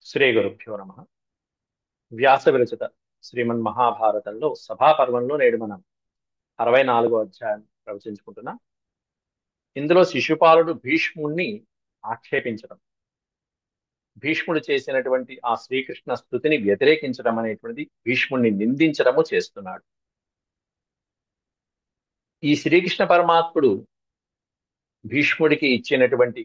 శ్రీ గురుభ్యో నమ. వ్యాస విరచిత శ్రీమన్ మహాభారతంలో సభాపర్వంలో నేడు మనం 64వ అధ్యాయం ప్రవచించుకుంటున్నాం. ఇందులో శిశుపాలుడు భీష్ముణ్ణి ఆక్షేపించడం, భీష్ముడు చేసినటువంటి ఆ శ్రీకృష్ణ స్తుతిని వ్యతిరేకించడం అనేటువంటిది, భీష్ముణ్ణి నిందించడము చేస్తున్నాడు. ఈ శ్రీకృష్ణ పరమాత్ముడు భీష్ముడికి ఇచ్చినటువంటి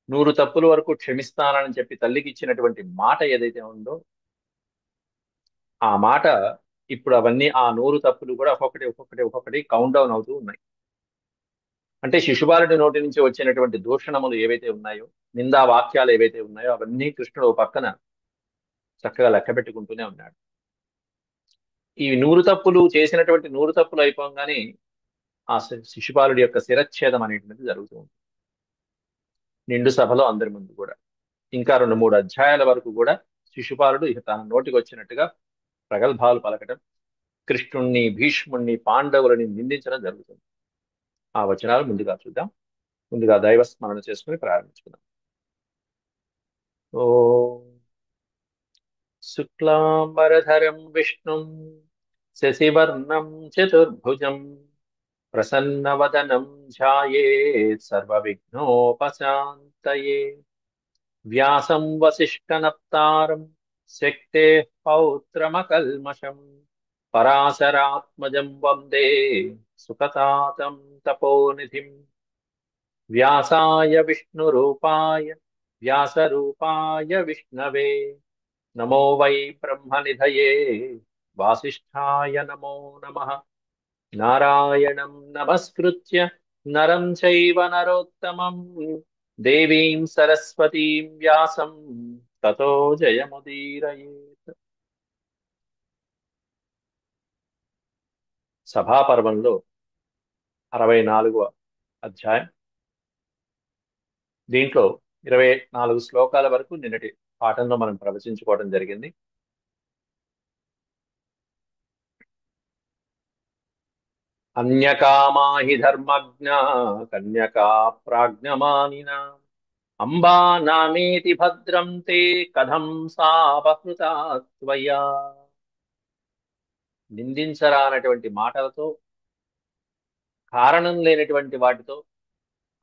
100 తప్పుల వరకు క్షమిస్తానని చెప్పి తల్లికి ఇచ్చినటువంటి మాట ఏదైతే ఉందో, ఆ మాట ఇప్పుడు అవన్నీ ఆ 100 తప్పులు కూడా ఒక్కొక్కటి కౌంట్ డౌన్ అవుతూ ఉన్నాయి. అంటే శిశుపాలుడి నోటి నుంచి వచ్చినటువంటి దూషణములు ఏవైతే ఉన్నాయో, నిందా వాక్యాలు ఏవైతే ఉన్నాయో, అవన్నీ కృష్ణుడు ఓ పక్కన చక్కగా లెక్క పెట్టుకుంటూనే ఉన్నాడు. ఈ 100 తప్పులు చేసినటువంటి 100 తప్పులు అయిపోగానే ఆ శిశుపాలుడి యొక్క శిరచ్ఛేదం అనేటువంటిది జరుగుతూ ఉంది, నిండు సభలో అందరి ముందు కూడా. ఇంకా 2-3 అధ్యాయాల వరకు కూడా శిశుపాలుడు ఇక తన నోటికి వచ్చినట్టుగా ప్రగల్భాలు పలకటం, కృష్ణుణ్ణి, భీష్ముణ్ణి, పాండవులని నిందించడం జరుగుతుంది. ఆ వచనాలు ముందుగా చూద్దాం. ముందుగా దైవ స్మరణ చేసుకుని ప్రారంభించుకుందాం. ఓ శుక్లాంబరధరం విష్ణుం శశివర్ణం చతుర్భుజం ప్రసన్నవదనం ధ్యాయేత్ సర్వవిఘ్నోపశాంతయే. వ్యాసం వసిష్ఠనప్తారం శక్తేః పౌత్రమకల్మషం పరాశరాత్మజం వందే సుఖతాతం తపోనిధిం. వ్యాసాయ విష్ణురూపాయ వ్యాసరూపాయ విష్ణవే నమో వై బ్రహ్మనిధయే వాసిష్ఠాయ నమో నమః. నారాయణం నమస్కృత్య నరం చైవ నరోత్తమం దేవీం సరస్వతీం వ్యాసం తతో జయముదీరయేత్. సభాపర్వంలో 64వ అధ్యాయం. దీంట్లో 24 శ్లోకాల వరకు నిన్నటి పాఠంలో మనం ప్రవచించుకోవడం జరిగింది. అన్యకామాహి ధర్మజ్ఞ కన్యకా ప్రాజ్ఞమానిన అంబా నామేతి భద్రం తే కథం సాపహృతా త్వయా. నిందించరానటువంటి మాటలతో, కారణం లేనటువంటి వాటితో,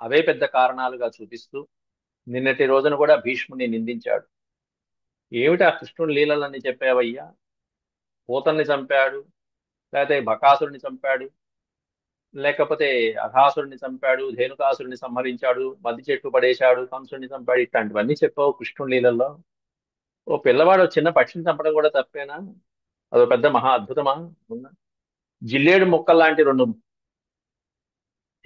అవే పెద్ద కారణాలుగా చూపిస్తూ నిన్నటి రోజున కూడా భీష్ముని నిందించాడు. ఏమిటి ఆ కృష్ణుడి లీలలన్నీ చెప్పావయ్యా? పూతన్ని చంపాడు, లేకపోతే బకాసురుని చంపాడు, లేకపోతే అఘాసురుని చంపాడు, ధేనుకాసురుని సంహరించాడు, మద్ది చెట్టు పడేశాడు, కంసుడిని చంపాడు, ఇట్లాంటివన్నీ చెప్పావు కృష్ణుడి లీలల్లో. ఓ పిల్లవాడు చిన్న పక్షిని చంపడం కూడా తప్పేనా? అదో పెద్ద మహా అద్భుతమా? ఉన్న జిల్లేడు ముక్కలు లాంటి రెండు,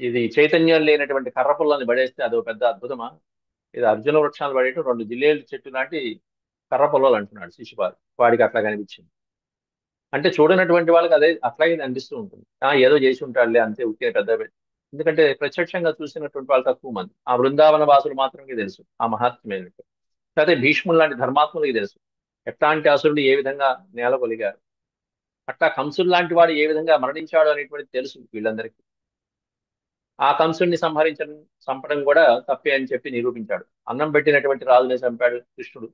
ఇది చైతన్యం లేనటువంటి కర్ర పుల్లని పడేస్తే అదో పెద్ద అద్భుతమా? ఇది అర్జున వృక్షాలు పడేయటం, రెండు జిల్లేడు చెట్టు లాంటి కర్ర పుల్లలు అంటున్నాడు శిశుపాలు. వాడికి అట్లా కనిపించింది. అంటే చూడనటువంటి వాళ్ళకి అదే అట్లాగే అనిపిస్తూ ఉంటుంది. ఏదో చేసి ఉంటాడులే అంతే, ఉట్టిన పెద్ద. ఎందుకంటే ప్రత్యక్షంగా చూసినటువంటి వాళ్ళు తక్కువ మంది. ఆ బృందావన వాసులు మాత్రమే తెలుసు ఆ మహాత్మ్యం ఏంటో. లేకపోతే భీష్ముడు లాంటి ధర్మాత్ములకి తెలుసు ఎట్లాంటి అసురులు ఏ విధంగా నేలకొలిగారు, అట్లా కంసుడు లాంటి వాడు ఏ విధంగా మరణించాడు అనేటువంటిది తెలుసు వీళ్ళందరికీ. ఆ కంసుడిని చంపడం కూడా తప్పే అని చెప్పి నిరూపించాడు. అన్నం పెట్టినటువంటి రాజునే చంపాడు కృష్ణుడు,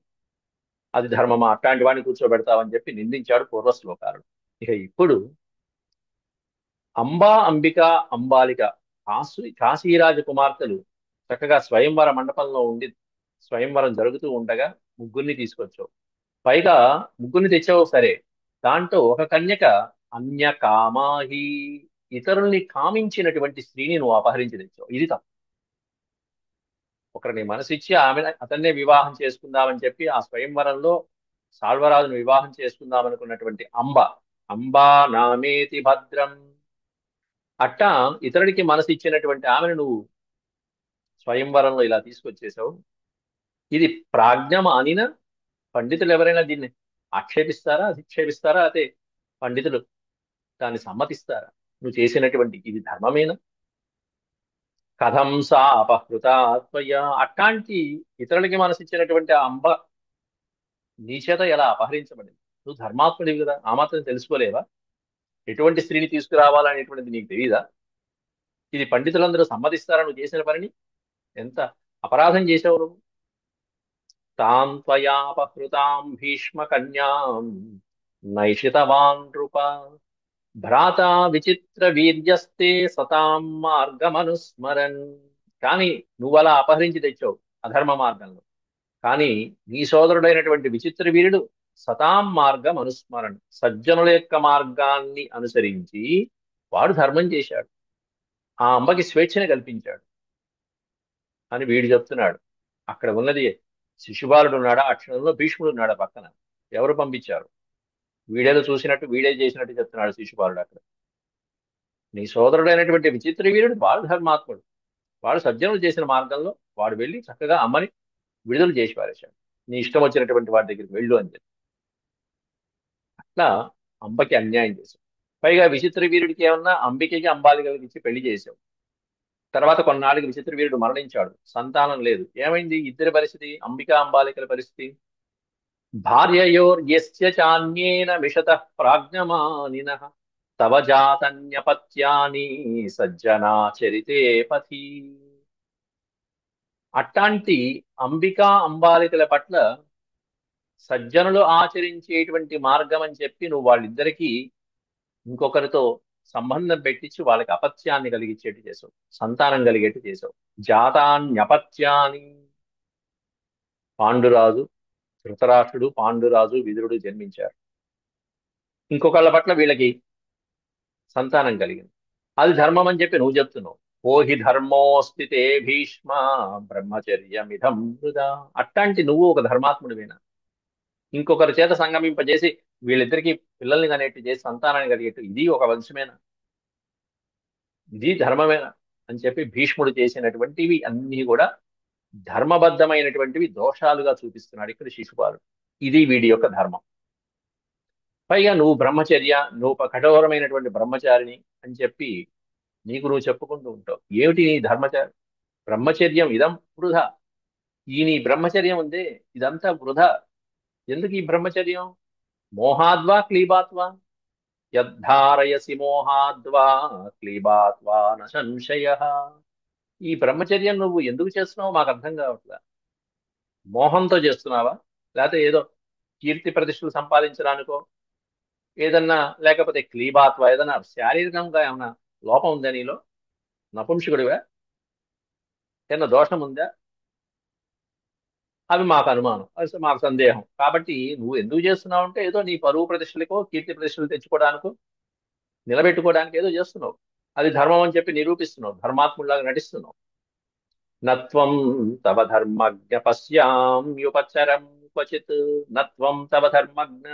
అది ధర్మమా? అట్లాంటి వాడిని కూర్చోబెడతావని చెప్పి నిందించాడు పూర్వ శ్లోకాలు. ఇక ఇప్పుడు అంబా, అంబిక, అంబాలిక, కాశీరాజ కుమార్తెలు చక్కగా స్వయంవర మండపంలో ఉండి, స్వయంవరం జరుగుతూ ఉండగా ముగ్గురిని తీసుకొచ్చావు. పైగా ముగ్గురిని తెచ్చావు సరే, దాంట్లో ఒక కన్యక అన్యకామాహి, ఇతరుల్ని కామించినటువంటి స్త్రీని నువ్వు అపహరించి తెచ్చావు. ఇది తప్పు. ఒకరిని మనసిచ్చి అతన్నే వివాహం చేసుకుందామని చెప్పి ఆ స్వయంవరంలో సాల్వరాజును వివాహం చేసుకుందాం అనుకున్నటువంటి అంబా నామేతి భద్రం, అట్టా ఇతరుడికి మనసు ఇచ్చినటువంటి ఆమెను నువ్వు స్వయంవరంలో ఇలా తీసుకొచ్చేసావు. ఇది ప్రాజ్ఞమ అనిన పండితులు ఎవరైనా దీన్ని ఆక్షేపిస్తారా, అధిక్షేపిస్తారా? అదే పండితులు దాన్ని సమ్మతిస్తారా? నువ్వు చేసినటువంటి ఇది ధర్మమేనా? కథం సా అపహృత త్వయా, అట్లాంటి ఇతరులకి మనసు ఇచ్చినటువంటి ఆ అంబ నీ చేత ఎలా అపహరించబడింది? నువ్వు ధర్మాత్ముడివి కదా, ఆ మాత్రం తెలుసుకోలేవా? ఎటువంటి స్త్రీని తీసుకురావాలనేటువంటిది నీకు తెలియదా? ఇది పండితులందరూ సమ్మతిస్తారా నువ్వు చేసిన పనిని? ఎంత అపరాధం చేసావు నువ్వు? తాం త్వయాపహృతాం భీష్మ కన్యాం నైషితవాన్ నృప భ్రాతా విచిత్ర వీర్యస్తే సతాం మార్గమనుస్మరన్. కానీ నువ్వు అలా అపహరించి తెచ్చావు అధర్మ మార్గంలో. కానీ నీ సోదరుడైనటువంటి విచిత్ర వీరుడు సతాం మార్గం అనుస్మరణ, సజ్జనుల యొక్క మార్గాన్ని అనుసరించి వాడు ధర్మం చేశాడు, ఆ అంబకి స్వేచ్ఛని కల్పించాడు అని వీడు చెప్తున్నాడు. అక్కడ ఉన్నది శిశుపాలుడు ఉన్నాడా, ఆ క్షణంలో భీష్ముడు ఉన్నాడా పక్కన? ఎవరు పంపించారు? వీడేదో చూసినట్టు వీడే చేసినట్టు చెప్తున్నాడు శిశుపాలుడు అక్కడ. నీ సోదరుడైనటువంటి విచిత్ర వీరుడు వాడు ధర్మాత్ముడు, వాడు సజ్జనులు చేసిన మార్గంలో వాడు వెళ్ళి చక్కగా అమ్మని విడుదల చేసి పారేశాడు. నీ ఇష్టం వచ్చినటువంటి వాడి దగ్గరికి వెళ్ళు అని చెప్పి. అట్లా అంబకి అన్యాయం చేశావు. పైగా విచిత్ర వీరుడికి ఏమన్నా అంబికకి అంబాలికలకి ఇచ్చి పెళ్లి చేశావు. తర్వాత కొన్నాళ్ళకి విచిత్ర వీరుడు మరణించాడు, సంతానం లేదు. ఏమైంది ఇద్దరి పరిస్థితి? అంబిక అంబాలికల పరిస్థితి. భార్యయోర్యస్య చాన్యేన మిషతః ప్రాజ్ఞమానినః తవ జాతన్యపత్యాని సజ్జనాచరితే పథి. అట్లాంటి అంబికా అంబాలికల పట్ల సజ్జనులు ఆచరించేటువంటి మార్గం అని చెప్పి నువ్వు వాళ్ళిద్దరికీ ఇంకొకరితో సంబంధం పెట్టించి వాళ్ళకి అపత్యాన్ని కలిగించేట్టు చేసావు, సంతానం కలిగేట్టు చేసావు. జాతాన్యపత్యాని. పాండురాజు, ధృతరాష్ట్రుడు, పాండురాజు, విదురుడు జన్మించారు. ఇంకొకళ్ళ పట్ల వీళ్ళకి సంతానం కలిగింది. అది ధర్మం అని చెప్పి నువ్వు చెప్తున్నావు. ఓహి ధర్మోస్తి తే భీష్మ బ్రహ్మచర్యమిదం వృధా. అట్లాంటి నువ్వు ఒక ధర్మాత్ముడివేనా? ఇంకొకరి చేత సంగమింపజేసి వీళ్ళిద్దరికి పిల్లల్ని కనేట్టు చేసి సంతానాన్ని కలిగేట్టు ఇది ఒక వంశమేనా? ఇది ధర్మమేనా అని చెప్పి భీష్ముడు చేసినటువంటివి అన్ని కూడా ధర్మబద్ధమైనటువంటివి దోషాలుగా చూపిస్తున్నాడు ఇక్కడ శిశుపాలుడు. ఇది వీడి యొక్క ధర్మం. పైగా నువ్వు బ్రహ్మచర్య, నువ్వు కఠోరమైనటువంటి బ్రహ్మచారిని అని చెప్పి నీకు నువ్వు చెప్పుకుంటూ ఉంటావు. ఏమిటి నీ బ్రహ్మచర్యం ఇదం వృధా. ఈ నీ బ్రహ్మచర్యం ఉందే ఇదంతా వృధా. ఎందుకు ఈ బ్రహ్మచర్యం? మోహాద్వా క్లీబాత్వా యద్ధారయసి మోహాద్వా క్లీబాత్వా న సంశయః. ఈ బ్రహ్మచర్యం నువ్వు ఎందుకు చేస్తున్నావో మాకు అర్థం కావట్లా. మోహంతో చేస్తున్నావా? లేకపోతే ఏదో కీర్తి ప్రతిష్టలు సంపాదించడానికో ఏదన్నా, లేకపోతే క్లీబాత్వా ఏదన్నా శారీరకంగా ఏమన్నా లోపం ఉందా నీలో? నపుంసకుడివా? ఏమన్నా దోషం ఉందా? అవి మాకు అనుమానం, అది మాకు సందేహం. కాబట్టి నువ్వు ఎందుకు చేస్తున్నావు అంటే ఏదో నీ పరువు ప్రతిష్టలకో కీర్తి ప్రతిష్టలు తెచ్చుకోవడానికో నిలబెట్టుకోవడానికి ఏదో చేస్తున్నావు. అది ధర్మం అని చెప్పి నిరూపిస్తున్నావు, ధర్మాత్ముడిలాగా నటిస్తున్నావు. నత్వం తవ ధర్మజ్ఞ పశ్యామ్యుపచరం క్వచిత్ నత్వం తవ ధర్మజ్ఞ.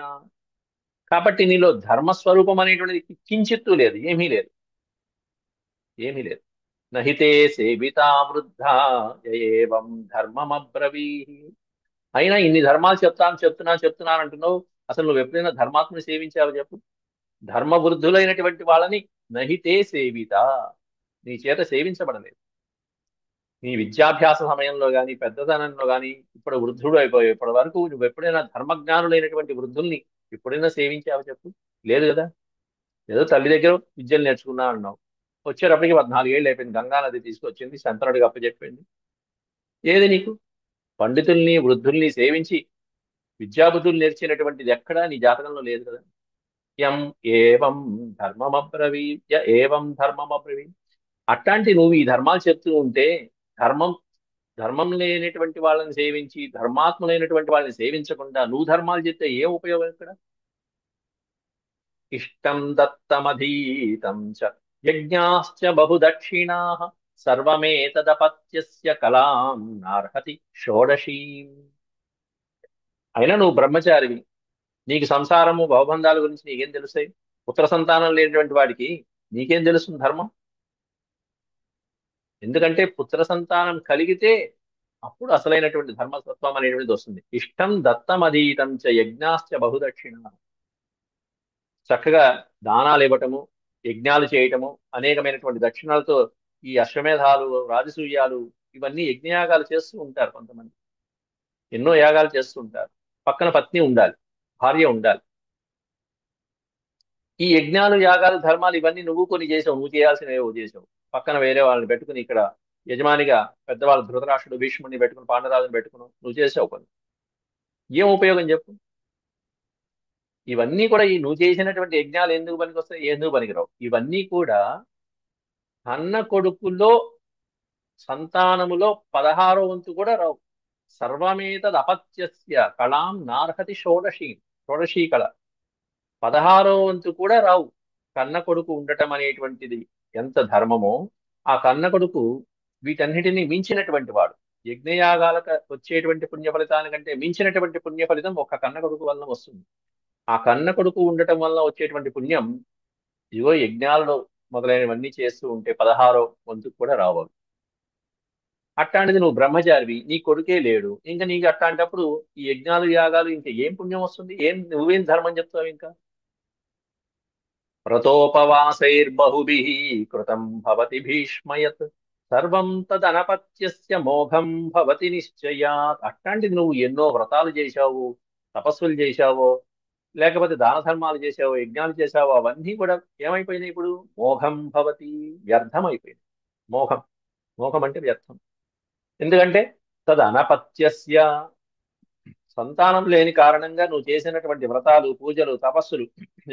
కాబట్టి నీలో ధర్మస్వరూపం అనేటువంటిది కించిత్తు లేదు, ఏమీ లేదు, ఏమీ లేదు. నహితే సేవితా వృద్ధా ఏవం ధర్మమబ్రవీ. అయినా ఇన్ని ధర్మాలు చెప్తున్నాను అంటున్నావు. అసలు నువ్వు ఎప్పుడైనా ధర్మాత్మని సేవించావు చెప్పు? ధర్మవృద్ధులైనటువంటి వాళ్ళని నహితే సేవిత, నీ చేత సేవించబడలేదు. నీ విద్యాభ్యాస సమయంలో కానీ పెద్దతనంలో కానీ ఇప్పుడు వృద్ధుడు అయిపోయావు. ఇప్పటి వరకు నువ్వు ఎప్పుడైనా ధర్మజ్ఞానులైనటువంటి వృద్ధుల్ని ఎప్పుడైనా సేవించావు చెప్పు? లేదు కదా. ఏదో తల్లి దగ్గర విద్యలు నేర్చుకున్నా అన్నావు. వచ్చేటప్పటికి 14 ఏళ్ళు అయిపోయింది, గంగానది తీసుకొచ్చింది, శంతనుడికి అప్పచెప్పింది. ఏది నీకు? పండితుల్ని వృద్ధుల్ని సేవించి విద్యాబుద్ధులు నేర్చినటువంటిది ఎక్కడా నీ జాతకంలో లేదు కదా. యం ఏవం ధర్మమబ్రవీ ఏవం ధర్మమబ్రవీ. అట్లాంటి నువ్వు ఈ ధర్మాలు చెప్తూ ఉంటే ధర్మం ధర్మం లేనటువంటి వాళ్ళని సేవించి ధర్మాత్ములైనటువంటి వాళ్ళని సేవించకుండా నువ్వు ధర్మాలు చెప్తే ఏం ఉపయోగం ఇక్కడ? ఇష్టం దత్తమధీతం చ యజ్ఞాశ్చ బహుదక్షిణాః సర్వమేతదపత్యస్య కలాం నార్హతి షోడశీం. అయినా నువ్వు బ్రహ్మచారివి, నీకు సంసారము భవబంధాల గురించి నీకేం తెలుస్తాయి? పుత్ర సంతానం లేనటువంటి వాడికి నీకేం తెలుస్తుంది ధర్మం? ఎందుకంటే పుత్ర సంతానం కలిగితే అప్పుడు అసలైనటువంటి ధర్మతత్వం అనేటువంటిది వస్తుంది. ఇష్టం దత్తం అధీతం చ యజ్ఞాశ్చ బహుదక్షిణ. చక్కగా దానాలు ఇవ్వటము, యజ్ఞాలు చేయటము, అనేకమైనటువంటి దక్షిణాలతో ఈ అశ్వమేధాలు, రాజసూయాలు, ఇవన్నీ యజ్ఞయాగాలు చేస్తూ ఉంటారు కొంతమంది. ఎన్నో యాగాలు చేస్తూ ఉంటారు. పక్కన పత్ని ఉండాలి, భార్య ఉండాలి. ఈ యజ్ఞాలు, యాగాలు, ధర్మాలు ఇవన్నీ నువ్వు కొన్ని చేసావు, నువ్వు చేయాల్సినవి చేసావు. పక్కన వేరే వాళ్ళని పెట్టుకుని ఇక్కడ యజమానిగా పెద్దవాళ్ళు ధృతరాష్ట్రుడు, భీష్ముడిని పెట్టుకుని, పాండరాజుని పెట్టుకుని నువ్వు చేసావు కొన్ని. ఏం ఉపయోగం చెప్పు? ఇవన్నీ కూడా ఈ నువ్వు చేసినటువంటి యజ్ఞాలు ఎందుకు పనికొస్తాయి, ఎందుకు పనికిరావు? ఇవన్నీ కూడా అన్న కొడుకులో సంతానములో 16వ వంతు కూడా రావు. సర్వమేతద్ అపత్యస్య కళాం నార్హతి షోడశీ కళ. 16వ వంతు కూడా రావు. కన్న కొడుకు ఉండటం అనేటువంటిది ఎంత ధర్మమో, ఆ కన్న కొడుకు వీటన్నిటినీ మించినటువంటి వాడు. యజ్ఞయాగాలకు వచ్చేటువంటి పుణ్య ఫలితానికంటే మించినటువంటి పుణ్య ఫలితం ఒక్క కన్న కొడుకు వలన వస్తుంది. ఆ కన్న కొడుకు ఉండటం వల్ల వచ్చేటువంటి పుణ్యం ఇదిగో యజ్ఞాలలో మొదలైనవన్నీ చేస్తూ ఉంటే 16వ వంతుకు కూడా రావాలి. అట్లాంటిది నువ్వు బ్రహ్మచారివి, నీ కొడుకే లేడు, ఇంకా నీకు అట్లాంటప్పుడు ఈ యజ్ఞాలు యాగాలు ఇంకా ఏం పుణ్యం వస్తుంది? నువ్వేం ధర్మం చెప్తావు ఇంకా? వ్రతోపవాసైర్బహుభిః కృతం భవతి భీష్మయత్ సర్వం తదనపత్యస్య మోఘం భవతి నిశ్చయాత్. అట్లాంటిది నువ్వు ఎన్నో వ్రతాలు చేశావు, తపస్సులు చేశావో, లేకపోతే దాన ధర్మాలు చేశావో, యజ్ఞాలు చేశావో, అవన్నీ కూడా ఏమైపోయినాయి ఇప్పుడు? మోఘం భవతి, వ్యర్థం అయిపోయింది. మోఘం, మోఘం అంటే వ్యర్థం. ఎందుకంటే తదనపత్యస్య, సంతానం లేని కారణంగా నువ్వు చేసినటువంటి వ్రతాలు, పూజలు, తపస్సులు,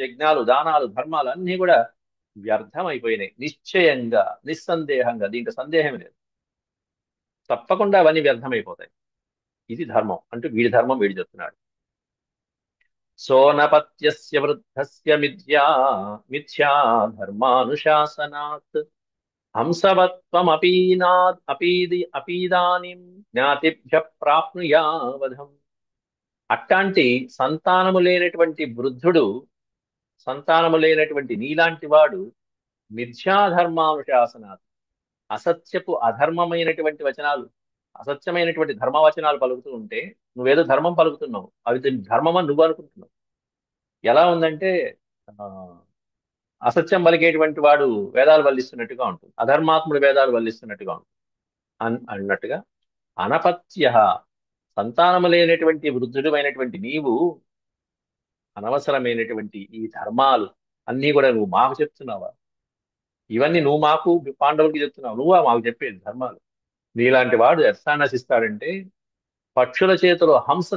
యజ్ఞాలు, దానాలు, ధర్మాలు అన్నీ కూడా వ్యర్థం అయిపోయినాయి. నిశ్చయంగా, నిస్సందేహంగా, దీంట్లో సందేహం లేదు. తప్పకుండా అవన్నీ వ్యర్థమైపోతాయి. ఇది ధర్మం అంటూ వీడి ధర్మం వీడి చెప్తున్నాడు. సోనపత్యస్య వృద్ధస్య మిథ్యా ధర్మానుశాసనాత్ అపీదానిం జ్ఞాతిభ్య ప్రాప్నుయా వధం. అట్లాంటి సంతానము లేనటువంటి వృద్ధుడు, సంతానము లేనటువంటి నీలాంటి వాడు మిథ్యాధర్మానుశాసనాలు, అసత్యపు అధర్మమైనటువంటి వచనాలు, అసత్యమైనటువంటి ధర్మవచనాలు పలుకుతూ ఉంటే నువ్వేదో ధర్మం పలుకుతున్నావు, అవి ధర్మం అని నువ్వు అనుకుంటున్నావు. ఎలా ఉందంటే ఆ, అసత్యం పలికేటువంటి వాడు వేదాలు వల్లిస్తున్నట్టుగా ఉంటుంది, అధర్మాత్ముడు వేదాలు వల్లిస్తున్నట్టుగా ఉంటుంది అన్నట్టుగా. అనపత్య, సంతానము లేనటువంటి వృద్ధుడు అయినటువంటి నీవు అనవసరమైనటువంటి ఈ ధర్మాలు అన్నీ కూడా నువ్వు మాకు చెప్తున్నావా? ఇవన్నీ నువ్వు మాకు పాండవులకి చెప్తున్నావు, నువ్వా మాకు చెప్పేది ధర్మాలు? నీలాంటి వాడు ఎట్లా నశిస్తాడంటే పక్షుల చేతిలో హంస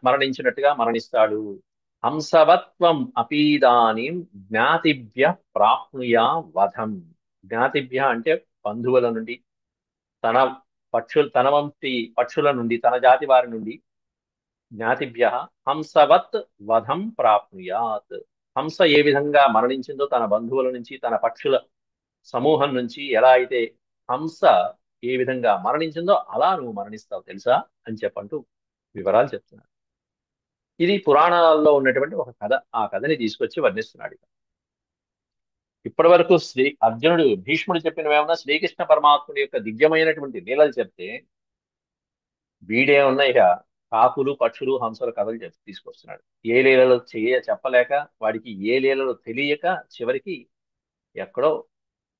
మరణించినట్టుగా మరణిస్తాడు. హంసవత్వం అపీదానిం జ్ఞాతిభ్య ప్రాప్నుయా వధం. జ్ఞాతిభ్య అంటే బంధువుల నుండి, తన తన వంటి పక్షుల నుండి, తన జాతి వారి నుండి, జ్ఞాతిభ్య హంసవత్ వధం ప్రాప్నుయాత్. హంస ఏ విధంగా మరణించిందో తన బంధువుల నుంచి, తన పక్షుల సమూహం నుంచి ఎలా అయితే హంస ఏ విధంగా మరణించిందో అలా నువ్వు మరణిస్తావు తెలుసా అని చెప్పంటూ వివరాలు చెప్తున్నాడు. ఇది పురాణాలలో ఉన్నటువంటి ఒక కథ. ఆ కథని తీసుకొచ్చి వర్ణిస్తున్నాడు. ఇప్పటి వరకు అర్జునుడు, భీష్ముడు చెప్పినవేమన్నా శ్రీకృష్ణ పరమాత్ముడి యొక్క దివ్యమైనటువంటి లీలలు చెప్తే, వీడేమన్నా ఇక కాకులు, పక్షులు, హంసల కథలు తీసుకొస్తున్నాడు. ఏ లీలలో చెప్పలేక, వాడికి ఏ లీలలో తెలియక చివరికి ఎక్కడో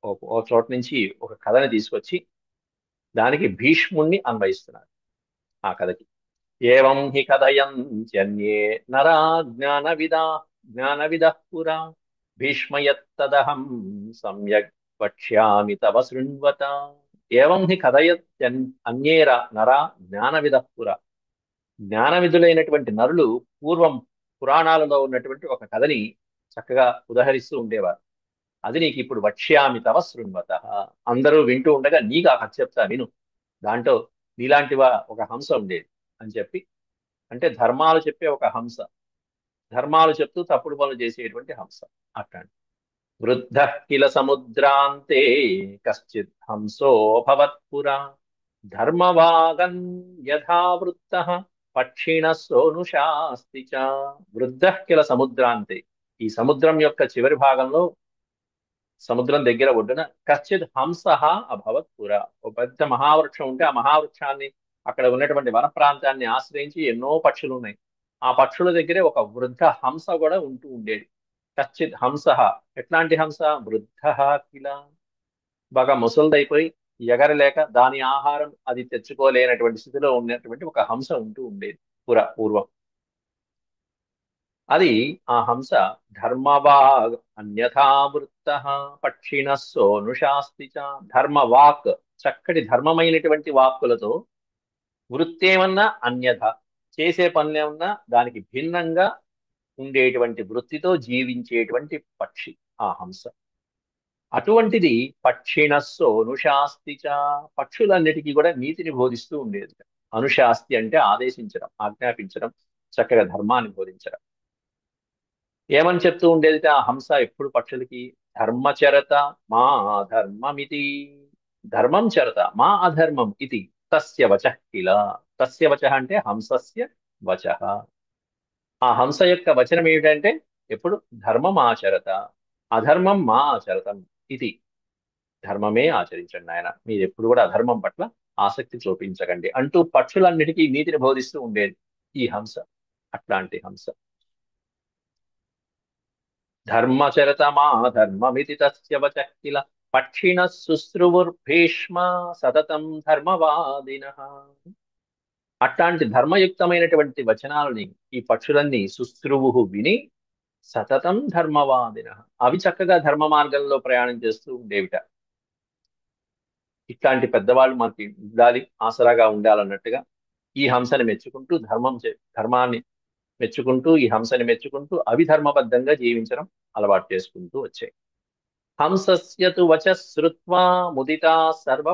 ఓ చోట నుంచి ఒక కథని తీసుకొచ్చి దానికి భీష్ముణ్ణి అన్వయిస్తున్నాడు ఆ కథకి. ఏవం హి కథయంత్యన్యే నరా జ్ఞానవిదః పురా భీష్మయత్తదహం సమ్యక్ వక్ష్యామి తవ శృణ్వత. ఏవం హి అన్యేర నరా జ్ఞానవిదః పురా. జ్ఞానవిధులైనటువంటి నరులు పూర్వం పురాణాలలో ఉన్నటువంటి ఒక కథని చక్కగా ఉదహరిస్తూ ఉండేవారు. అది నీకు ఇప్పుడు వక్ష్యామి తవ శృణ్వత. అందరూ వింటూ ఉండగా నీకు ఆ కథ చెప్తా విను. దాంట్లో నీలాంటివా ఒక హంస ఉండేది అని చెప్పి, అంటే ధర్మాలు చెప్పే ఒక హంస, ధర్మాలు చెప్తూ తప్పుడు పనులు చేసేటువంటి హంస. అట్లాంటి వృద్ధ కిల సముద్రాంతే కశ్చిత్ హంసో భవత్పురా ధర్మవాగన్ యథావృత్త పక్షిణ సోనుషాస్తి చ. వృద్ధ కిల సముద్రాంతే, ఈ సముద్రం యొక్క చివరి భాగంలో, సముద్రం దగ్గర ఒడ్డున కశ్చిత్ హంస అభవత్ పురా. ఒక పెద్ద మహావృక్షం ఉంటే ఆ మహావృక్షాన్ని, అక్కడ ఉన్నటువంటి వన ప్రాంతాన్ని ఆశ్రయించి ఎన్నో పక్షులు ఉన్నాయి. ఆ పక్షుల దగ్గరే ఒక వృద్ధ హంస కూడా ఉంటూ ఉండేది. కశ్చిత్ హంస, ఎట్లాంటి హంస? వృద్ధ కిల, బాగా ముసలిదైపోయి ఎగరలేక దాని ఆహారం అది తెచ్చుకోలేనటువంటి స్థితిలో ఉన్నటువంటి ఒక హంస ఉంటూ ఉండేది పూర్వం. అది ఆ హంస ధర్మవాగ్ అన్యథావృత్త పక్షిణ సోనుషాస్తి చ. ధర్మవాక్, చక్కటి ధర్మమైనటువంటి వాక్కులతో, వృత్తేమన్నా అన్యథ, చేసే పనులే ఉన్నా దానికి భిన్నంగా ఉండేటువంటి వృత్తితో జీవించేటువంటి పక్షి ఆ హంస. అటువంటిది పక్షిణస్సు అనుశాస్తిచ, పక్షులన్నిటికీ కూడా నీతిని బోధిస్తూ ఉండేది. అనుశాస్తి అంటే ఆదేశించడం, ఆజ్ఞాపించడం, చక్కగా ధర్మాన్ని బోధించడం. ఏమని చెప్తూ ఉండేది ఆ హంస ఎప్పుడు పక్షులకి? ధర్మచరత మా అధర్మమితి, ధర్మం చరత మా అధర్మం ఇది తస్య వచః కిల. తస్య వచః అంటే హంసస్య వచః. ఆ హంస యొక్క వచనం ఏమిటంటే ఎప్పుడు ధర్మం ఆచరత, అధర్మం మా ఆచరతం ఇది. ధర్మమే ఆచరించండి ఆయన, మీరు ఎప్పుడు కూడా అధర్మం పట్ల ఆసక్తి చూపించకండి అంటూ పక్షులన్నిటికీ నీతిని బోధిస్తూ ఉండేది ఈ హంస. అట్లాంటి హంస. ధర్మచరతమా ధర్మమితి తస్య వచః కిల పక్షిణ శుశ్రువుర్భీష్మ సతతం ధర్మవాదినః. అట్లాంటి ధర్మయుక్తమైనటువంటి వచనాలని ఈ పక్షులన్నీ శుశ్రువు విని సతతం ధర్మవాదినః, అవి చక్కగా ధర్మ మార్గంలో ప్రయాణం చేస్తూ ఉండేవిట. ఇట్లాంటి పెద్దవాళ్ళు మనకి ఉండాలి, ఆసరాగా ఉండాలన్నట్టుగా ఈ హంసని మెచ్చుకుంటూ ధర్మాన్ని మెచ్చుకుంటూ ఈ హంసని మెచ్చుకుంటూ అవి ధర్మబద్ధంగా జీవించడం అలవాటు చేసుకుంటూ వచ్చాయి. హంసస్య తు వచః శ్రుత్వా ముదితా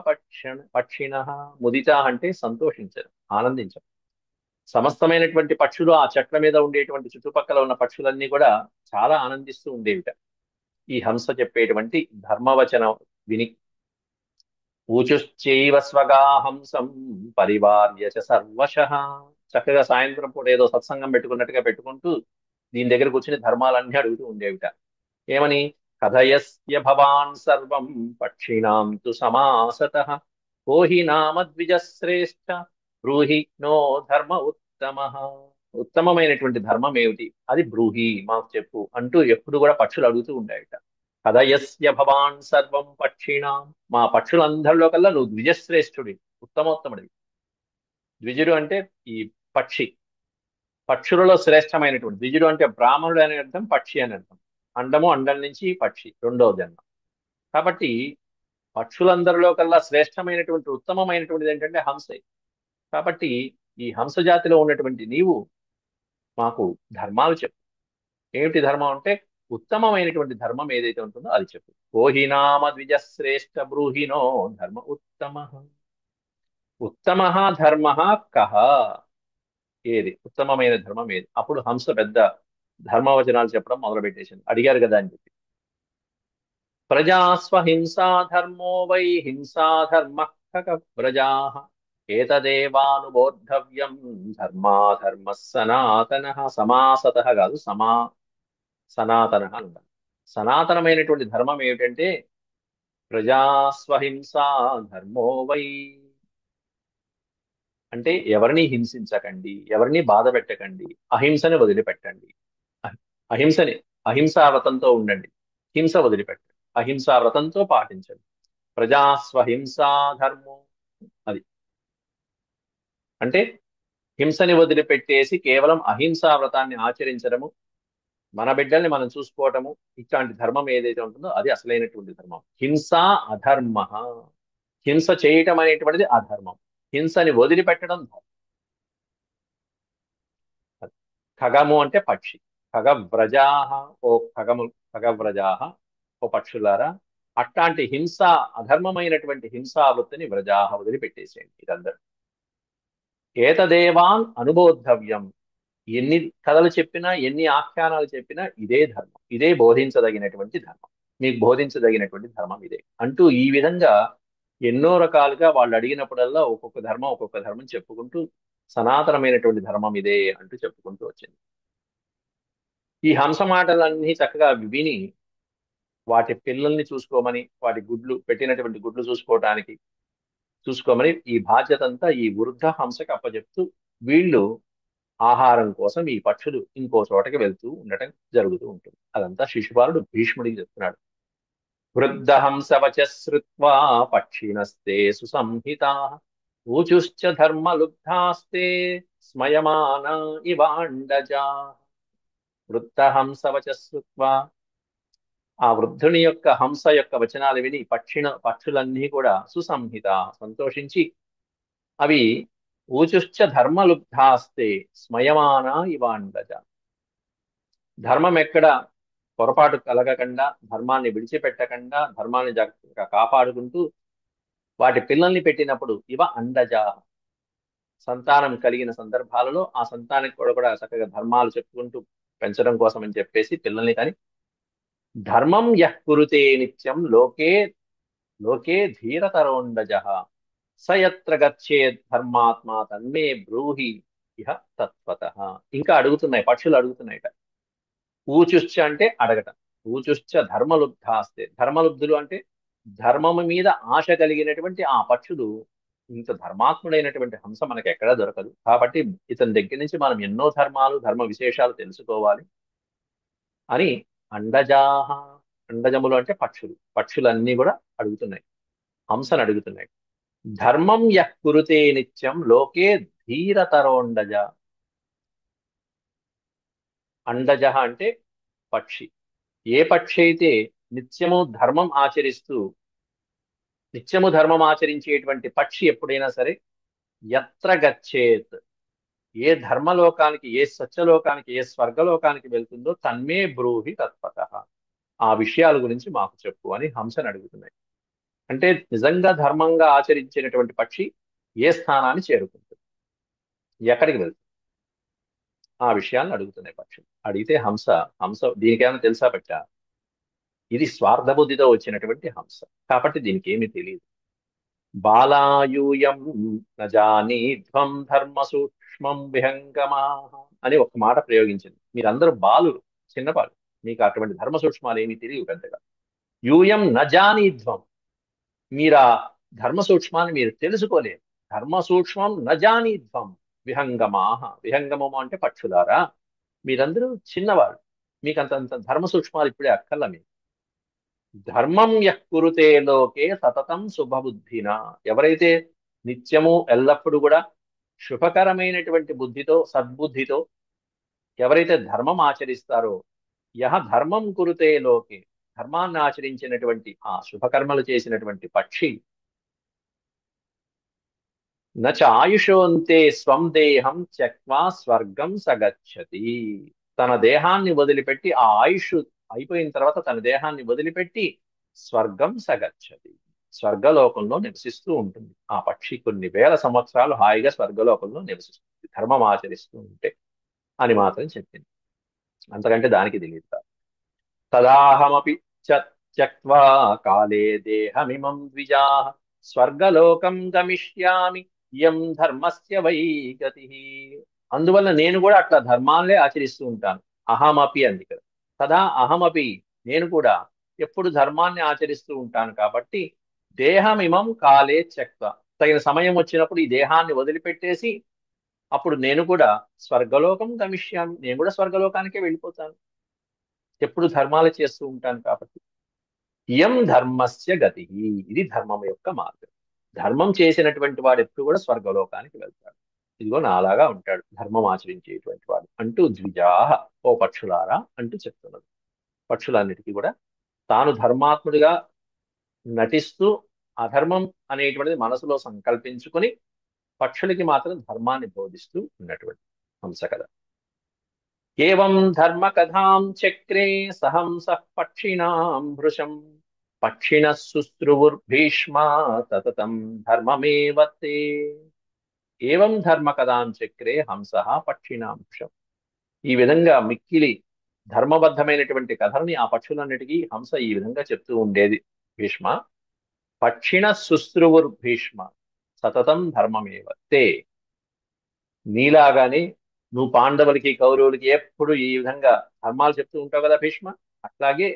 పక్షిణః. ముదిత అంటే సంతోషించడం, ఆనందించడం. సమస్తమైనటువంటి పక్షులు ఆ చెట్ల మీద ఉండేటువంటి చుట్టుపక్కల ఉన్న పక్షులన్నీ కూడా చాలా ఆనందిస్తూ ఉండేవిట ఈ హంస చెప్పేటువంటి ధర్మవచనం విని. ఊచుశ్చైవ స్వగా హంసం పరివార్య చ సర్వశః. చక్కగా సాయంత్రం పూట ఏదో సత్సంగం పెట్టుకున్నట్టుగా పెట్టుకుంటూ దీని దగ్గర కూర్చుని ధర్మాలన్నీ అడుగుతూ ఉండేవిట. ఏమని? కథయస్య భవాన్ సర్వం పక్షిణాం తు సమాసతః కోహి నామ ద్విజశ్రేష్ఠ బ్రూహి నో ధర్మ ఉత్తమః. ఉత్తమమైనటువంటి ధర్మం ఏమిటి అది బ్రూహి మాకు చెప్పు అంటూ ఎప్పుడు కూడా పక్షులు అడుగుతూ ఉండేవిట. కథయస్య భవాన్ సర్వం పక్షిణాం, మా పక్షులందరిలో కల్లా నువ్వు ద్విజశ్రేష్ఠుడి, ఉత్తమోత్తముడివి. ద్విజుడు అంటే ఈ పక్షి, పక్షులలో శ్రేష్టమైనటువంటి. ద్విజుడు అంటే బ్రాహ్మణుడు అనే అర్థం, పక్షి అని అర్థం. అండము, అండం నుంచి పక్షి, రెండవ జన్మ. కాబట్టి పక్షులందరిలో కల్లా శ్రేష్టమైనటువంటి ఉత్తమమైనటువంటిది ఏంటంటే హంసే. కాబట్టి ఈ హంస జాతిలో ఉన్నటువంటి నీవు మాకు ధర్మాలు చెప్పు. ఏమిటి ధర్మం అంటే ఉత్తమమైనటువంటి ధర్మం ఏదైతే ఉంటుందో అది చెప్పు. కోహినామ ద్విజశ్రేష్ఠ బ్రూహినో ధర్మ ఉత్తమ. ఉత్తమ ధర్మ కహ, ఏది ఉత్తమమైన ధర్మం ఏది? అప్పుడు హంస పెద్ద ధర్మవచనాలు చెప్పడం మొదలుపెట్టేసింది. అడిగారు కదా అని చెప్పి. ప్రజాస్వహింసా ధర్మో వై హింసా ధర్మ ప్రజా ఏతదేవానుబోద్ధవ్యం ధర్మాధర్మ సనాతన. సమాసత కాదు, సనాతన అని ఉండాలి. సనాతనమైనటువంటి ధర్మం ఏమిటంటే ప్రజాస్వహింసా ధర్మో వై, అంటే ఎవరిని హింసించకండి, ఎవరిని బాధ పెట్టకండి, అహింసని వదిలిపెట్టండి. అహింసని, అహింసా వ్రతంతో ఉండండి, హింస వదిలిపెట్టండి, అహింసా వ్రతంతో పాటించండి. ప్రజాస్వహింసా ధర్మం, అది అంటే హింసని వదిలిపెట్టేసి కేవలం అహింసా వ్రతాన్ని ఆచరించడము, మన బిడ్డల్ని మనం చూసుకోవటము, ఇట్లాంటి ధర్మం ఏదైతే ఉంటుందో అది అసలైనటువంటి ధర్మం. హింస అధర్మ, హింస చేయటం అనేటువంటిది అధర్మం, హింసని వదిలిపెట్టడం ధర్మం. ఖగము అంటే పక్షి, ఖగవ్రజాహ, ఓ ఖగవ్రజాహ, ఓ పక్షులారా, అట్లాంటి హింస, అధర్మమైనటువంటి హింసా వృత్తిని వ్రజాహ వదిలిపెట్టేసేయండి ఇదందరూ. ఏతదేవాన్ అనుబోద్ధవ్యం, ఎన్ని కథలు చెప్పినా ఎన్ని ఆఖ్యానాలు చెప్పినా ఇదే ధర్మం, ఇదే బోధించదగినటువంటి ధర్మం, మీకు బోధించదగినటువంటి ధర్మం ఇదే అంటూ ఈ విధంగా ఎన్నో రకాలుగా వాళ్ళు అడిగినప్పుడల్లా ఒక్కొక్క ధర్మం చెప్పుకుంటూ సనాతనమైనటువంటి ధర్మం ఇదే అంటూ చెప్పుకుంటూ వచ్చింది. ఈ హంస మాటలన్నీ చక్కగా విని వాటి పిల్లల్ని చూసుకోమని, వాటి గుడ్లు పెట్టినటువంటి గుడ్లు చూసుకోమని ఈ బాధ్యత అంతా ఈ వృద్ధ హంసకి అప్పచెప్తూ వీళ్ళు ఆహారం కోసం ఈ పక్షులు ఇంకో చోటకి వెళ్తూ ఉండటం జరుగుతూ ఉంటుంది. అదంతా శిశుపాలుడు భీష్ముడికి చెప్తున్నాడు. వృద్ధ హంస వచశ్రుత్వా పక్షిణస్తే సుసంహితా ఊచుశ్చ ధర్మలుబ్ధాస్తే స్మయమాన ఇవాండజా. వృద్ధ హంస వచశ్రుత్వా, ఆ వృద్ధుని యొక్క హంస యొక్క వచనాలు విని పక్షులన్నీ కూడా సుసంహిత, సంతోషించి అవి ఊచుశ్చ ధర్మలుబ్ధాస్తే స్మయమానా ఇవాండజ. ధర్మం ఎక్కడ పొరపాటు కలగకుండా, ధర్మాన్ని విడిచిపెట్టకుండా, ధర్మాన్ని జాగ్రత్తగా కాపాడుకుంటూ వాటి పిల్లల్ని పెట్టినప్పుడు ఇవ అండజ, సంతానం కలిగిన సందర్భాలలో ఆ సంతానానికి కూడా చక్కగా ధర్మాలు చెప్పుకుంటూ పెంచడం కోసం అని చెప్పేసి పిల్లల్ని కానీ, ధర్మం యః కురుతే నిత్యం లోకే లోకే ధీరతరోండజ స యత్ర గచ్చేత్ ధర్మాత్మా తన్మే బ్రూహి ఇహ తత్వతః. ఇంకా అడుగుతున్నాయి, పక్షులు అడుగుతున్నాయట. ఊచుశ్చ అంటే అడగటం. ఊచుశ్చ ధర్మలుబ్ధాస్తే, ధర్మలుబ్ధులు అంటే ధర్మము మీద ఆశ కలిగినటువంటి ఆ పక్షులు, ఇంత ధర్మాత్ముడైనటువంటి హంస మనకి ఎక్కడా దొరకదు, కాబట్టి ఇతని దగ్గర నుంచి మనం ఎన్నో ధర్మాలు, ధర్మ విశేషాలు తెలుసుకోవాలి అని అండజాహ, అండజములు అంటే పక్షులు, పక్షులన్నీ కూడా అడుగుతున్నాయి, హంసను అడుగుతున్నాయి. ధర్మం యః కురుతే నిత్యం లోకే ధీరతరోండజ. అండజ అంటే పక్షి. ఏ పక్షి అయితే నిత్యము ధర్మం ఆచరిస్తూ, నిత్యము ధర్మం ఆచరించేటువంటి పక్షి ఎప్పుడైనా సరే, ఎత్ర గచ్చేత్, ఏ ధర్మలోకానికి, ఏ సత్యలోకానికి, ఏ స్వర్గలోకానికి వెళ్తుందో తన్మే బ్రూహి తత్వతః, ఆ విషయాల గురించి మాకు చెప్పు అని హంసను అడుగుతున్నాయి. అంటే నిజంగా ధర్మంగా ఆచరించేటటువంటి పక్షి ఏ స్థానాన్ని చేరుకుంటుంది, ఎక్కడికి వెళ్తుంది, ఆ విషయాలను అడుగుతున్నాయి పక్షులు. అడిగితే హంస, హంస దీనికేమైనా తెలుసా పెట్టా, ఇది స్వార్థ బుద్ధితో వచ్చినటువంటి హంస, కాబట్టి దీనికి ఏమీ తెలియదు. బాలాయూయం నజానీధ్వం ధర్మ సూక్ష్మం విహంగమా అని ఒక మాట ప్రయోగించింది. మీరందరూ బాలురు, చిన్నపాలు, మీకు అటువంటి ధర్మ సూక్ష్మాలు ఏమీ తెలియవు పెద్దగా. యూయం నజానీధ్వం, మీరు ఆ ధర్మ సూక్ష్మాన్ని మీరు తెలుసుకోలేరు. ధర్మ సూక్ష్మం నజానీధ్వం విహంగమాహ, విహంగమము అంటే పక్షులారా, మీరందరూ చిన్నవాళ్ళు, మీకు అంతంత ధర్మ సూక్ష్మాలు ఇప్పుడే అక్కర్ల. మీకు ధర్మం యః కురుతే లోకే సతతం శుభబుద్ధిన, ఎవరైతే నిత్యము ఎల్లప్పుడూ కూడా శుభకరమైనటువంటి బుద్ధితో, సద్బుద్ధితో ఎవరైతే ధర్మం ఆచరిస్తారో, యహ ధర్మం కురుతే లోకే, ధర్మాన్ని ఆచరించినటువంటి ఆ శుభకర్మలు చేసినటువంటి పక్షి, నచ ఆయుషోంతే స్వం దేహం త్యక్వా స్వర్గం సగచ్చతి, తన దేహాన్ని వదిలిపెట్టి, ఆ ఆయుష్ అయిపోయిన తర్వాత తన దేహాన్ని వదిలిపెట్టి స్వర్గం సగచ్చతి, స్వర్గలోకంలో నివసిస్తూ ఉంటుంది ఆ పక్షి. కొన్ని వేల సంవత్సరాలు హాయిగా స్వర్గలోకంలో నివసిస్తుంది ధర్మం ఆచరిస్తూ ఉంటే అని మాత్రం చెప్పింది. అంతకంటే దానికి తెలియదు కాదు. తదాహమపి త్యక్వా కాలే దేహమిమం ద్విజాః స్వర్గలోకం గమిష్యామి ఇయం ధర్మస్య వై గతి. అందువల్ల నేను కూడా అట్లా ధర్మాలే ఆచరిస్తూ ఉంటాను. అహమపి అంది కదా, తదా అహమపి, నేను కూడా ఎప్పుడు ధర్మాన్ని ఆచరిస్తూ ఉంటాను కాబట్టి, దేహమిమం కాలే త్యక్వ, తగిన సమయం వచ్చినప్పుడు ఈ దేహాన్ని వదిలిపెట్టేసి అప్పుడు నేను కూడా స్వర్గలోకం గమిష్యామి, నేను కూడా స్వర్గలోకానికే వెళ్ళిపోతాను, ఎప్పుడు ధర్మాలు చేస్తూ ఉంటాను కాబట్టి. ఇయం ధర్మస్య గతి, ఇది ధర్మం యొక్క మార్గం. ధర్మం చేసినటువంటి వాడు ఎప్పుడు కూడా స్వర్గలోకానికి వెళ్తాడు. ఇదిగో నాలాగా ఉంటాడు ధర్మం ఆచరించేటువంటి వాడు అంటూ ద్విజాహ, ఓ పక్షులారా అంటూ చెప్తున్నది. పక్షులన్నిటికీ కూడా తాను ధర్మాత్ముడిగా నటిస్తూ అధర్మం అనేటువంటిది మనసులో సంకల్పించుకుని పక్షులకి మాత్రం ధర్మాన్ని బోధిస్తూ ఉన్నటువంటి హంస కథ. ఏవం ధర్మ కథాం చక్రే సహంస పక్షిణాం భృశం పక్షిణ శుశ్రువుర్భీష్మా సతతం ధర్మమేవతే. ఏవం ధర్మ కథాం చక్రే హంస పక్షిణాం భృశం, ఈ విధంగా మిక్కిలి ధర్మబద్ధమైనటువంటి కథల్ని ఆ పక్షులన్నిటికీ హంస ఈ విధంగా చెప్తూ ఉండేది. భీష్మ, పక్షిణ శుశ్రువుర్భీష్మ సతతం ధర్మమేవతే, నీలాగానే నువ్వు పాండవులకి కౌరవులకి ఎప్పుడు ఈ విధంగా ధర్మాలు చెప్తూ ఉంటావు కదా భీష్మ, అట్లాగే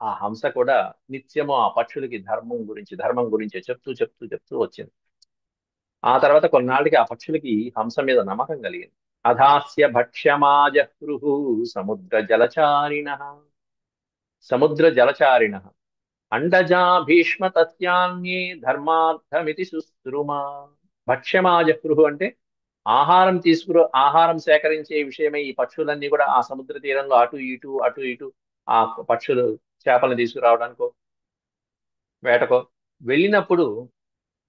ఆ హంస కూడా నిత్యము ఆ పక్షులకి ధర్మం గురించి చెప్తూ చెప్తూ చెప్తూ వచ్చింది. ఆ తర్వాత కొన్నాళ్ళకి ఆ పక్షులకి హంస మీద నమ్మకం కలిగింది. అధాస్య భక్ష్యమాజహృహు సముద్ర జలచారిణ, సముద్ర జలచారిణ అండజా భీష్మ తస్యాన్యే ధర్మార్థమితి సుశ్రుమా. భక్ష్యమాజహృహు అంటే ఆహారం సేకరించే విషయమై ఈ పక్షులన్నీ కూడా ఆ సముద్ర తీరంలో అటు ఇటు ఆ పక్షులు చేపలను తీసుకురావడానికో వేటకో వెళ్ళినప్పుడు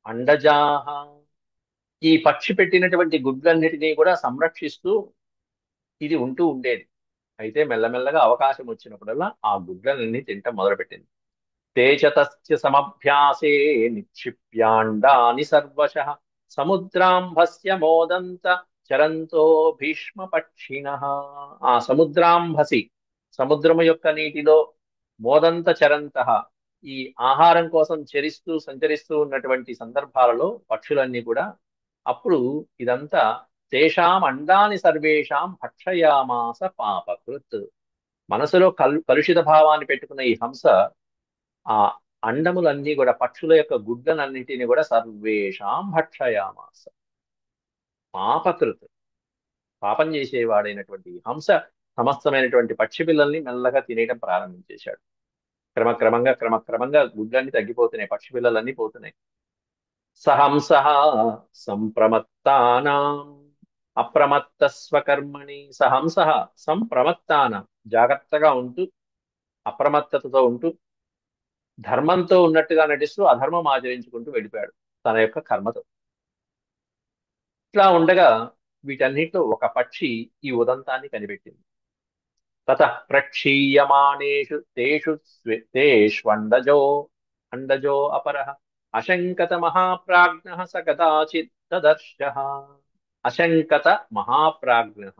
అండజాహ, ఈ పక్షి పెట్టినటువంటి గుడ్లన్నిటినీ కూడా సంరక్షిస్తూ ఇది ఉంటూ ఉండేది. అయితే మెల్లమెల్లగా అవకాశం వచ్చినప్పుడల్లా ఆ గుడ్లనన్నీ తింటం మొదలుపెట్టింది. ते च तस्य समभ्यासे निक्षिप्याण्डानि सर्वशः సముద్రాంభస్య మోదంత చరంతో భీష్మపక్షిణః. ఆ సముద్రాంభసి, సముద్రము యొక్క నీటిలో మోదంత చరంతః, ఈ ఆహారం కోసం సంచరిస్తూ ఉన్నటువంటి సందర్భాలలో పక్షులన్నీ కూడా అప్పుడు ఇదంతా తేషాం అండాని సర్వేషాం భక్షయామాస పాపకృత్. మనసులో కలుషిత భావాన్ని పెట్టుకున్న ఈ హంస ఆ అండములన్నీ కూడా పక్షుల యొక్క గుడ్లనన్నిటిని కూడా సర్వేషాం భక్షయామాస. పాపకృత్, పాపం చేసేవాడైనటువంటి ఈ హంస సమస్తమైనటువంటి పక్షి పిల్లల్ని మెల్లగా తినేయడం ప్రారంభించేశాడు. క్రమక్రమంగా గుడ్లన్నీ తగ్గిపోతున్నాయి, పక్షి పిల్లలన్నీ పోతున్నాయి. సహంస సంప్రమత్తానాం అప్రమత్త స్వకర్మణి. సహంస సంప్రమత్తానాం, జాగ్రత్తగా ఉంటూ అప్రమత్తతతో ఉంటూ ధర్మంతో ఉన్నట్టుగా నటిస్తూ అధర్మం ఆచరించుకుంటూ వెళ్ళిపోయాడు తన యొక్క కర్మతో. ఇట్లా ఉండగా వీటన్నిటిలో ఒక పక్షి ఈ ఉదంతాన్ని కనిపెట్టింది. తతః ప్రక్షీయమాణేషు తేష్వండజో అపరః అశంకత మహాప్రాజ్ఞః స కదాచిత్ తదర్శః. అశంకత మహాప్రాజ్ఞః,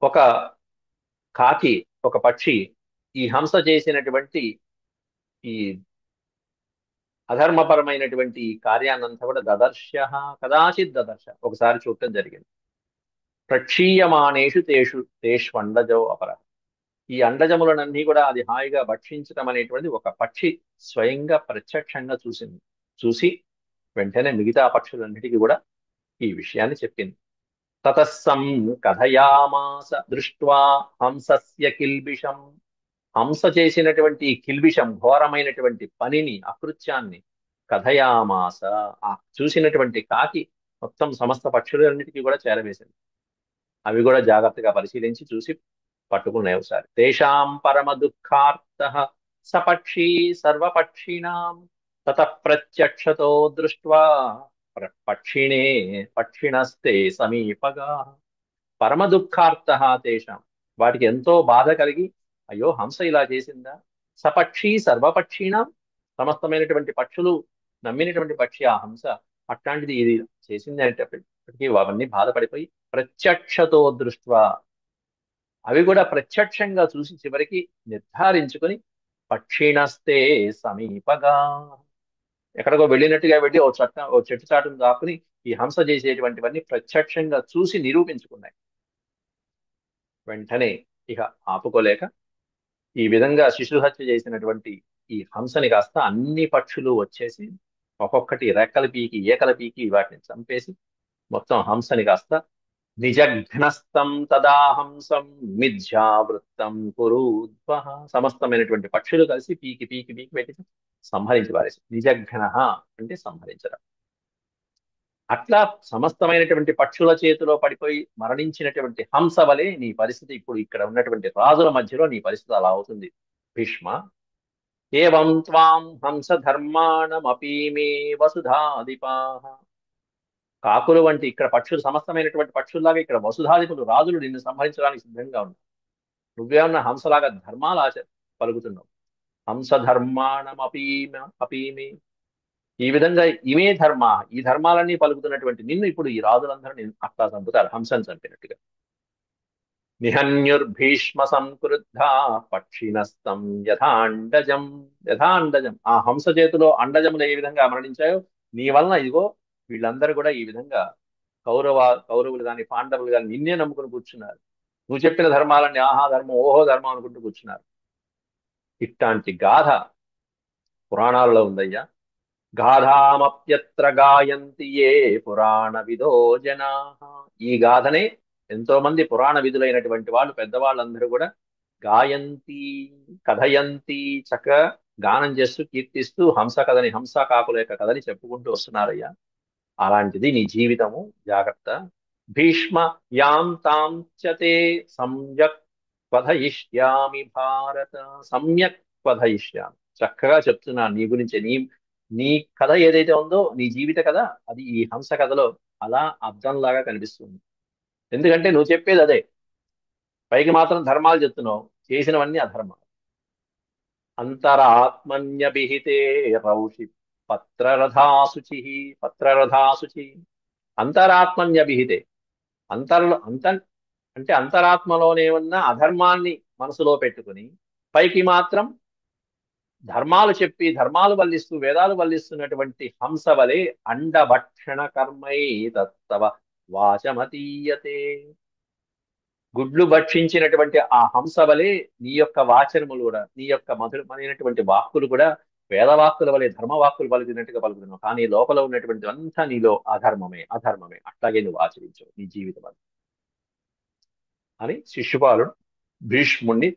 ఒక కాకి, ఒక పక్షి ఈ హంస చేసినటువంటి ఈ అధర్మపరమైనటువంటి ఈ కార్యాన్నంతా కూడా కదాచిత్ దదర్శ, ఒకసారి చూడటం జరిగింది. ప్రక్షీయమానేషు తేష్వండజో అపర. ఈ అండజములనన్నీ కూడా అది హాయిగా భక్షించడం అనేటువంటిది ఒక పక్షి స్వయంగా ప్రత్యక్షంగా చూసింది. చూసి వెంటనే మిగతా పక్షులన్నిటికీ కూడా ఈ విషయాన్ని చెప్పింది. తతస్సం కథయామాస దృష్ట్వా హంసస్య కిల్బిషం. హంస చేసినటువంటి ఈ కిల్బిషం, ఘోరమైనటువంటి పనిని, అకృత్యాన్ని కథయామాస, ఆ చూసినటువంటి కాకి మొత్తం సమస్త పక్షులన్నిటికీ కూడా చేరవేసింది. అవి కూడా జాగ్రత్తగా పరిశీలించి చూసి పట్టుకున్నాయి ఒకసారి. తేషాం పరమ దుఃఖార్తః సపక్షీ సర్వపక్షిణాం తత ప్రత్యక్షతో దృష్ట్వా పక్షిణస్తే సమీపగా. పరమ దుఃఖార్తః తేషాం, వాటికి ఎంతో బాధ కలిగి, అయ్యో హంస ఇలా చేసిందా. సపక్షి సర్వపక్షీణం, సమస్తమైనటువంటి పక్షులు నమ్మినటువంటి పక్షి ఆ హంస, అట్లాంటిది ఇది చేసింది అనేటప్పటికీ అవన్నీ బాధపడిపోయి ప్రత్యక్షతో దృష్ట్వా, అవి కూడా ప్రత్యక్షంగా చూసి చివరికి నిర్ధారించుకొని పక్షిణస్తే సమీపగా, ఎక్కడికో వెళ్ళినట్టుగా వెళ్ళి ఓ చెట్టు చాటును దాక్కుని ఈ హంస చేసేటువంటివన్నీ ప్రత్యక్షంగా చూసి నిరూపించుకున్నాయి. వెంటనే ఇక ఆపుకోలేక ఈ విధంగా శిశుహత్య చేసినటువంటి ఈ హంసని కాస్త అన్ని పక్షులు వచ్చేసి ఒక్కొక్కటి రెక్కలు పీకి ఏకల పీకి వాటిని చంపేసి మొత్తం హంసని కాస్త నిజఘ్నస్తం తదా హంసం మిథ్యావృత్తం కురూద్వః. సమస్తమైనటువంటి పక్షులు కలిసి పీకి పీకి పీకి పెట్టి సంహరించి పారేసి. నిజఘ్న అంటే సంహరించడం. అట్లా సమస్తమైనటువంటి పక్షుల చేతిలో పడిపోయి మరణించినటువంటి హంస వలె నీ పరిస్థితి ఇప్పుడు ఇక్కడ ఉన్నటువంటి రాజుల మధ్యలో నీ పరిస్థితి అలా అవుతుంది భీష్మ. ఏవం త్వాం హంస ధర్మాణమపీమే వసుధాధిపాః. కాకులు వంటి ఇక్కడ పక్షులు, సమస్తమైనటువంటి పక్షుల్లాగా ఇక్కడ వసుధాధిపులు, రాజులు నిన్ను సంహరించడానికి సిద్ధంగా ఉన్నారు. నువ్వేమన్నా హంసలాగా ధర్మాలు పలుకుతున్నావు. హంస అపీమే, ఈ విధంగా ఇవే ధర్మ, ఈ ధర్మాలన్నీ పలుకుతున్నటువంటి నిన్ను ఇప్పుడు ఈ రాజులందరూ నిన్ను అట్లా చంపుతారు, హంసను చంపినట్టుగా. నిహన్యుర్భీష్మ సంక్రుద్ధ పక్షినస్తం యథాండజం. ఆ హంస చేతిలో అండజములు ఏ విధంగా మరణించాయో నీ వలన ఇదిగో వీళ్ళందరూ కూడా ఈ విధంగా కౌరవులు కానీ పాండవులు కానీ నిన్నే నమ్ముకుని కూర్చున్నారు. నువ్వు చెప్పిన ధర్మాలన్నీ ఆహా ధర్మం ఓహో ధర్మం అనుకుంటూ కూర్చున్నారు. ఇట్లాంటి గాథ పురాణాలలో ఉందయ్యా. గాథామప్యత్ర గాయంతి ఏ పురాణ విదో జనా. ఈ గాథనే ఎంతో మంది పురాణ విధులైనటువంటి వాళ్ళు, పెద్దవాళ్ళందరూ కూడా గాయంతి, కథయంతి, చక్కగా గానం చేస్తూ కీర్తిస్తూ హంస కథని, హంస కాకుల యొక్క కథని చెప్పుకుంటూ వస్తున్నారయ్యా. అలాంటిది నీ జీవితము, జాగ్రత్త. భీష్మ యాం తాం చ తే సమ్యక్ వధయిష్యామి భారత. సమ్యక్ వధయిష్యామి, చక్కగా చెప్తున్నాను నీ గురించి. నీ కథ ఏదైతే ఉందో నీ జీవిత కథ, అది ఈ హంస కథలో అలా అర్థంలాగా కనిపిస్తుంది. ఎందుకంటే నువ్వు చెప్పేది అదే, పైకి మాత్రం ధర్మాలు చెప్తున్నావు, చేసినవన్నీ అధర్మాలు. అంతరాత్మన్యభిహితే రౌషి పత్రరథాశుచి, పత్రరథాశుచి. అంతరాత్మన్యభిహితే, అంత అంటే అంతరాత్మలోనే ఉన్న అధర్మాన్ని మనసులో పెట్టుకుని పైకి మాత్రం ధర్మాలు చెప్పి ధర్మాలు వల్లిస్తూ వేదాలు వల్లిస్తున్నటువంటి హంస వలె అండభక్షణ కర్మై తత్తవ వాచమతీయతే. గుడ్లు భక్షించినటువంటి ఆ హంస వలె నీ యొక్క వాచనములు కూడా, నీ యొక్క మధురమైనటువంటి వాక్కులు కూడా వేదవాక్కుల వలె ధర్మవాక్కులు పలికినట్టుగా పలుకుతున్నావు. కానీ లోపల ఉన్నటువంటి అంతా నీలో అధర్మమే అధర్మమే, అట్లాగే నువ్వు ఆచరించవు నీ జీవితం అంతా అని శిశుపాలుడు భీష్ముణ్ణి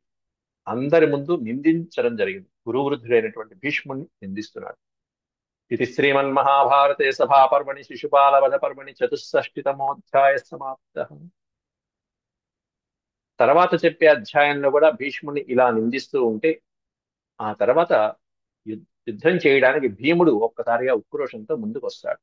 అందరి ముందు నిందించడం జరిగింది. గురువృద్ధుడైనటువంటి భీష్ముణ్ణి నిందిస్తున్నాడు. ఇది శ్రీమన్మహాభారతే సభాపర్వణి శిశుపాల వధ పర్వణి చతుషష్టితమోధ్యాయ సమాప్త. తర్వాత చెప్పే అధ్యాయంలో కూడా భీష్ముని ఇలా నిందిస్తూ ఉంటే ఆ తర్వాత యుద్ధం చేయడానికి భీముడు ఒక్కసారిగా ఉక్రోషంతో ముందుకు వస్తాడు.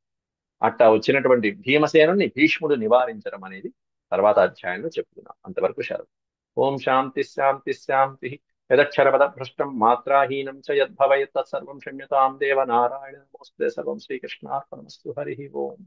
అట్టా వచ్చినటువంటి భీమసేనుని భీష్ముడు నివారించడం అనేది తర్వాత అధ్యాయంలో చెప్తున్నాం. అంతవరకు సెలవు. ఓం శాంతి శాంతి శాంతి. యదక్షరపద భ్రష్టం మాత్రాహీనం చ యద్భవేత్ తత్సర్వం క్షమ్యతాం దేవ నారాయణ నమోస్తుతే. సర్వం శ్రీకృష్ణార్పణమస్తు. హరి ఓం.